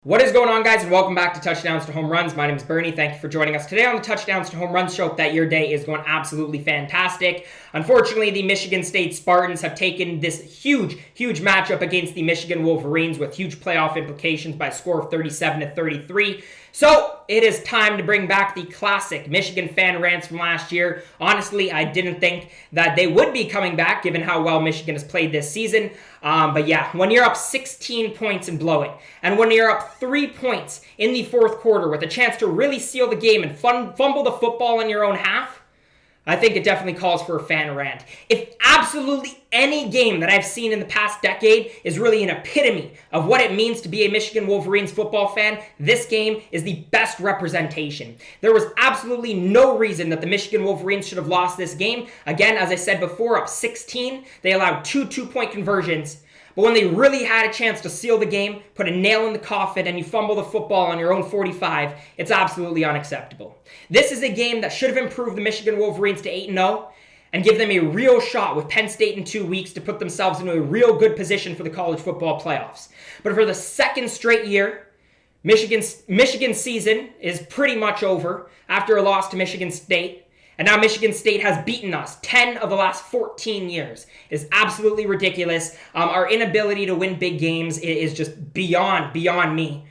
What is going on, guys, and welcome back to Touchdowns to Home Runs. My name is Bernie. Thank you for joining us today on the Touchdowns to Home Runs show. Hope that your day is going absolutely fantastic. Unfortunately, the Michigan State Spartans have taken this huge matchup against the Michigan Wolverines with huge playoff implications by a score of 37-33. So it is time to bring back the classic Michigan fan rants from last year. Honestly, I didn't think that they would be coming back given how well Michigan has played this season. But yeah, when you're up 16 points and blowing, and when you're up 3 points in the fourth quarter with a chance to really seal the game and fumble the football in your own half, I think it definitely calls for a fan rant. If absolutely any game that I've seen in the past decade is really an epitome of what it means to be a Michigan Wolverines football fan, this game is the best representation. There was absolutely no reason that the Michigan Wolverines should have lost this game. Again, as I said before, up 16, they allowed two two-point conversions. But when they really had a chance to seal the game, put a nail in the coffin, and you fumble the football on your own 45, it's absolutely unacceptable. This is a game that should have improved the Michigan Wolverines to 8-0 and give them a real shot with Penn State in 2 weeks to put themselves into a real good position for the college football playoffs. But for the second straight year, Michigan's season is pretty much over after a loss to Michigan State. And now Michigan State has beaten us 10 of the last 14 years. It's absolutely ridiculous. Our inability to win big games is just beyond me.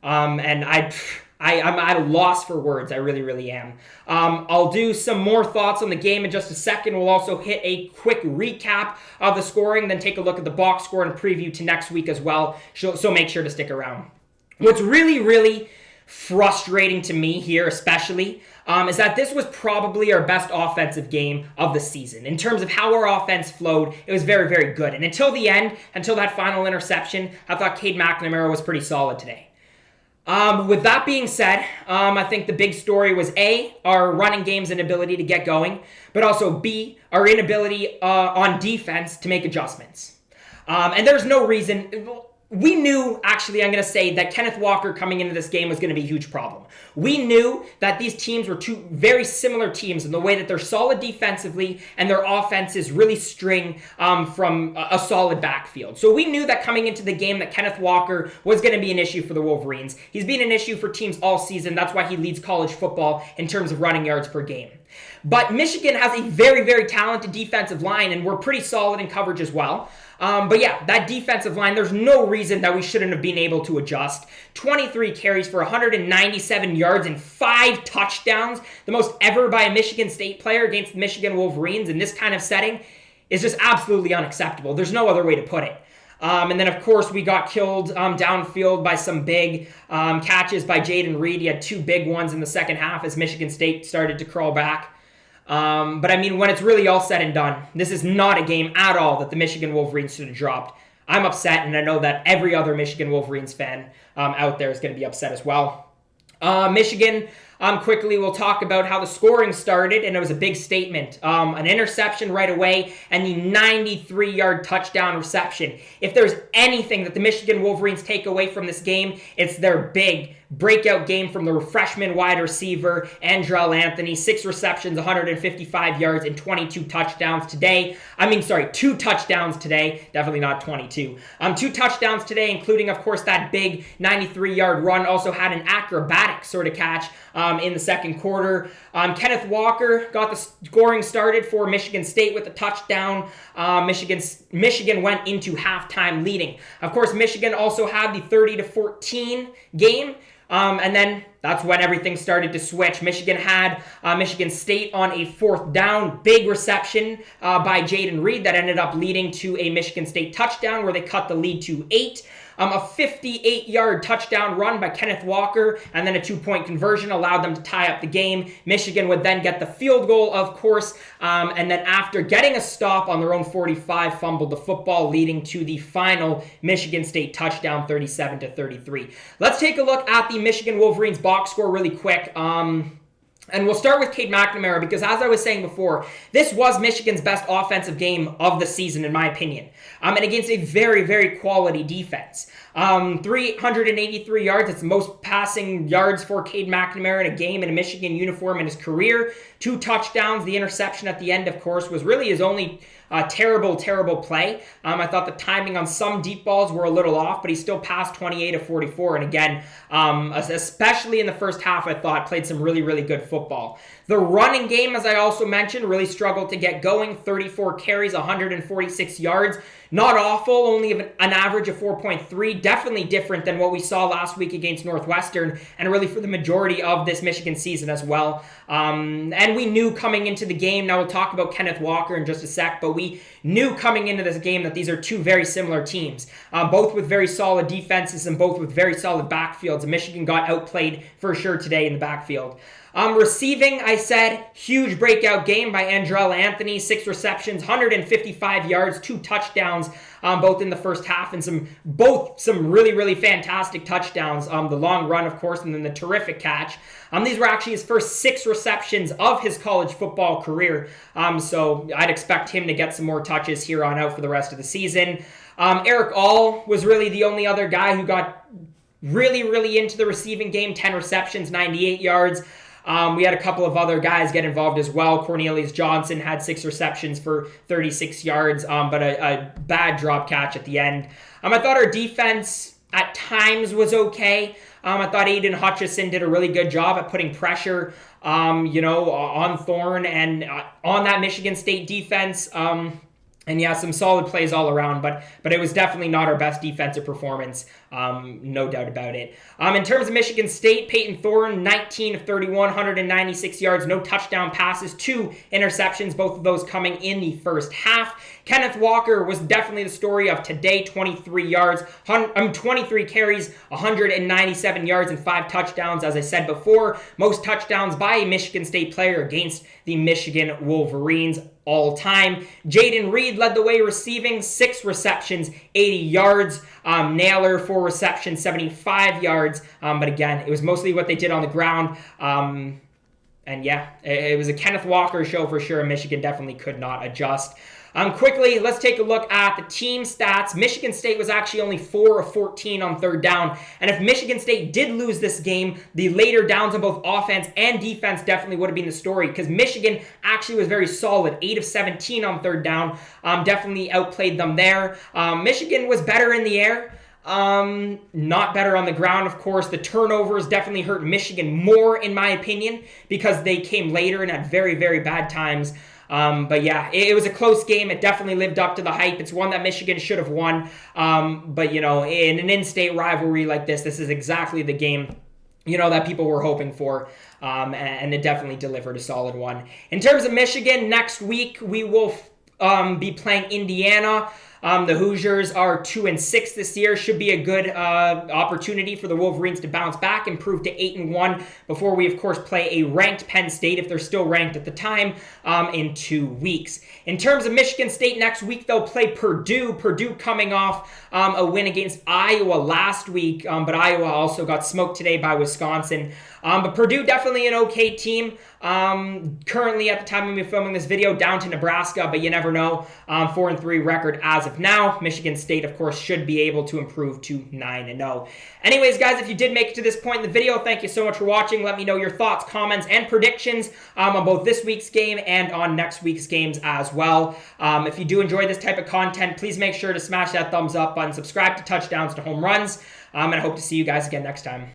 And I'm at a loss for words. I really am. I'll do some more thoughts on the game in just a second. We'll also hit a quick recap of the scoring, then take a look at the box score and preview to next week as well. So make sure to stick around. What's really frustrating to me here especially is that this was probably our best offensive game of the season. In terms of how our offense flowed, it was very good. And until the end, until that final interception, I thought Cade McNamara was pretty solid today. With that being said, I think the big story was A, our running game's inability to get going, but also B, our inability on defense to make adjustments. And there's no reason. We knew, actually, I'm going to say that Kenneth Walker coming into this game was going to be a huge problem. We knew that these teams were two very similar teams in the way that they're solid defensively and their offenses really string from a solid backfield. So we knew that coming into the game that Kenneth Walker was going to be an issue for the Wolverines. He's been an issue for teams all season. That's why he leads college football in terms of running yards per game. But Michigan has a very talented defensive line, and we're pretty solid in coverage as well. But yeah, that defensive line, there's no reason that we shouldn't have been able to adjust. 23 carries for 197 yards and 5 touchdowns, the most ever by a Michigan State player against the Michigan Wolverines in this kind of setting, is just absolutely unacceptable. There's no other way to put it. And then, of course, we got killed downfield by some big catches by Jayden Reed. He had 2 big ones in the second half as Michigan State started to crawl back. But I mean, when it's really all said and done, this is not a game at all that the Michigan Wolverines should have dropped. I'm upset, and I know that every other Michigan Wolverines fan out there is going to be upset as well. Michigan, quickly we'll talk about how the scoring started, and it was a big statement. An interception right away, and the 93-yard touchdown reception. If there's anything that the Michigan Wolverines take away from this game, it's their big breakout game from the freshman wide receiver, Andrell Anthony. 6 receptions, 155 yards, and 22 touchdowns today. 2 touchdowns today. Definitely not 22. 2 touchdowns today, including, of course, that big 93-yard run. Also had an acrobatic sort of catch in the second quarter. Kenneth Walker got the scoring started for Michigan State with a touchdown. Michigan went into halftime leading. Of course, Michigan also had the 30-14 game. And then that's when everything started to switch. Michigan had Michigan State on a 4th down, big reception by Jayden Reed that ended up leading to a Michigan State touchdown where they cut the lead to 8. A 58-yard touchdown run by Kenneth Walker, and then a 2-point conversion allowed them to tie up the game. Michigan would then get the field goal, of course, and then after getting a stop on their own 45, fumbled the football, leading to the final Michigan State touchdown, 37-33. Let's take a look at the Michigan Wolverines box score really quick. And we'll start with Cade McNamara because, as I was saying before, this was Michigan's best offensive game of the season, in my opinion. And against a very quality defense. 383 yards. It's the most passing yards for Cade McNamara in a game in a Michigan uniform in his career. 2 touchdowns. The interception at the end, of course, was really his only Terrible play. I thought the timing on some deep balls were a little off, but he still passed 28 of 44. And again, especially in the first half, I thought played some really good football. The running game, as I also mentioned, really struggled to get going. 34 carries, 146 yards. Not awful, only an average of 4.3. Definitely different than what we saw last week against Northwestern, and really for the majority of this Michigan season as well. And we knew coming into the game, now we'll talk about Kenneth Walker in just a sec, but we knew coming into this game that these are two very similar teams, both with very solid defenses and both with very solid backfields. And Michigan got outplayed for sure today in the backfield. Receiving, I said, huge breakout game by Andrell Anthony. 6 receptions, 155 yards, 2 touchdowns, both in the first half, and some really fantastic touchdowns. The long run, of course, and then the terrific catch. These were actually his first 6 receptions of his college football career. So I'd expect him to get some more touches here on out for the rest of the season. Eric All was really the only other guy who got really into the receiving game. 10 receptions, 98 yards. We had a couple of other guys get involved as well. Cornelius Johnson had 6 receptions for 36 yards, but a bad drop catch at the end. I thought our defense at times was okay. I thought Aiden Hutchison did a really good job at putting pressure, on Thorne and on that Michigan State defense. And yeah, some solid plays all around, but it was definitely not our best defensive performance, no doubt about it. In terms of Michigan State, Peyton Thorne, 19 of 31, 196 yards, no touchdown passes, 2 interceptions, both of those coming in the first half. Kenneth Walker was definitely the story of today, 23 carries, 197 yards, and 5 touchdowns, as I said before. Most touchdowns by a Michigan State player against the Michigan Wolverines all time. Jaden Reed led the way receiving, 6 receptions, 80 yards. Naylor, 4 receptions, 75 yards. But again, it was mostly what they did on the ground. And yeah, it was a Kenneth Walker show for sure. Michigan definitely could not adjust. Quickly, let's take a look at the team stats. Michigan State was actually only 4 of 14 on third down. And if Michigan State did lose this game, the later downs on both offense and defense definitely would have been the story, because Michigan actually was very solid. 8 of 17 on third down. Definitely outplayed them there. Michigan was better in the air. Not better on the ground, of course. The turnovers definitely hurt Michigan more, in my opinion, because they came later and at very bad times. But yeah, it was a close game. It definitely lived up to the hype. It's one that Michigan should have won. But, in an in-state rivalry like this is exactly the game, that people were hoping for. And it definitely delivered a solid one. In terms of Michigan, next week we will be playing Indiana. The Hoosiers are 2-6 this year. Should be a good opportunity for the Wolverines to bounce back, improve to 8-1 before we, of course, play a ranked Penn State, if they're still ranked at the time, in 2 weeks. In terms of Michigan State, next week they'll play Purdue. Purdue coming off a win against Iowa last week, but Iowa also got smoked today by Wisconsin. But Purdue definitely an okay team. Currently, at the time when we're filming this video, down to Nebraska, but you never know. 4-3 record as of now. Michigan State, of course, should be able to improve to 9-0. Anyways, guys, if you did make it to this point in the video, thank you so much for watching. Let me know your thoughts, comments, and predictions on both this week's game and on next week's games as well. If you do enjoy this type of content, please make sure to smash that thumbs up button, subscribe to Touchdowns to Home Runs, and I hope to see you guys again next time.